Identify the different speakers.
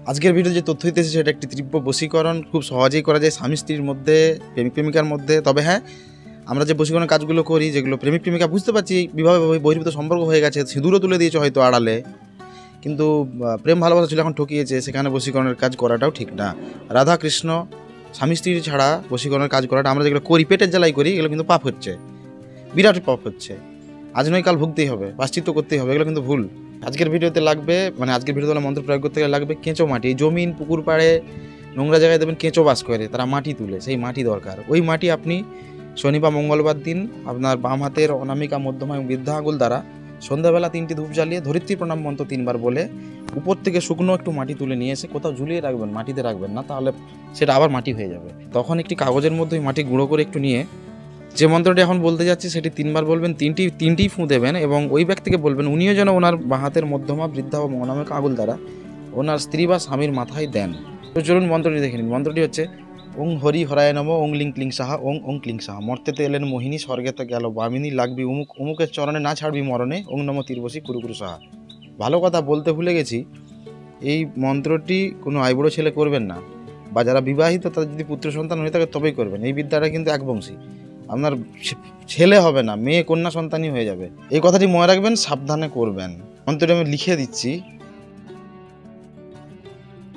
Speaker 1: আজকের ভিডিও যে তথ্য দিতেছে সেটা একটি তীব্র বশীকরণ, খুব সহজেই করা যায় স্বামী স্ত্রীর মধ্যে, প্রেমিক প্রেমিকার মধ্যে। তবে হ্যাঁ, আমরা যে বশীকরণের কাজগুলো করি, যেগুলো প্রেমিক প্রেমিকা বুঝতে পারছি বিবাহ বহির্ভূত সম্পর্ক হয়ে গেছে, সিঁদুরও তুলে দিয়েছে হয়তো আড়ালে, কিন্তু প্রেম ভালোবাসা ছিল এখন ঠকিয়েছে, সেখানে বশীকরণের কাজ করাটাও ঠিক না। রাধা কৃষ্ণ স্বামী স্ত্রী ছাড়া বশীকরণের কাজ করাটা আমরা যেগুলো করি, পেটের জ্বালাই করি, এগুলো কিন্তু পাপ হচ্ছে, বিরাট পাপ হচ্ছে। আজ নয় কাল ভুগতেই হবে, প্রায়শ্চিত্ত করতেই হবে, এগুলো কিন্তু ভুল। আজকের ভিডিওতে লাগবে, মানে আজকের ভিডিওতে মন্ত্র প্রয়োগ করতে গেলে লাগবে কেঁচো মাটি। এই জমিন পুকুর পাড়ে নোংরা জায়গায় দেবেন কেঁচো বাস করে, তারা মাটি তুলে, সেই মাটি দরকার। ওই মাটি আপনি শনি বা মঙ্গলবার দিন আপনার বাম হাতের অনামিকা, মধ্যমা এবং বৃদ্ধা আঙুল দ্বারা সন্ধ্যাবেলা 3টি ধূপ জ্বালিয়ে ধরিত্রী প্রণাম মন্ত্র 3বার বলে উপর থেকে শুকনো একটু মাটি তুলে নিয়ে এসে কোথাও ঝুলিয়ে রাখবেন, মাটিতে রাখবেন না, তাহলে সেটা আবার মাটি হয়ে যাবে। তখন একটি কাগজের মধ্যে মাটি গুঁড়ো করে একটু নিয়ে যে মন্ত্রটি এখন বলতে যাচ্ছি সেটি 3বার বলবেন, তিনটি ফুঁ দেবেন এবং ওই ব্যক্তিকে বলবেন উনিও যেন ওনার বাঁ হাতের মধ্যমা, বৃদ্ধা ও অনামিকা আঙুল দ্বারা ওনার স্ত্রী বা স্বামীর মাথায় দেন। তো চলুন মন্ত্রটি দেখে নিন। মন্ত্রটি হচ্ছে ওং হরি হরায় নম, ওং লিং ক্লিং সাহা, ওং ওং ক্লিং সাহা। মর্তেতে এলেন মোহিনী, স্বর্গেতে গেল বামিনী, লাগবি উমুক উমুকের চরণে, না ছাড়বি মরণে, ওং নম তীরবসী কুরুকুরু সাহা। ভালো কথা বলতে ভুলে গেছি, এই মন্ত্রটি কোনো আইবুড়ো ছেলে করবেন না, বা যারা বিবাহিত তাদের যদি পুত্র সন্তান হয়ে থাকে তবেই করবেন। এই বিদ্যাটা কিন্তু একবংশী, আপনার ছেলে হবে না, মেয়ে কন্যা সন্তানই হয়ে যাবে। এই কথাটি মনে রাখবেন, সাবধানে করবেন। মন্ত্রটি আমি লিখে দিচ্ছি।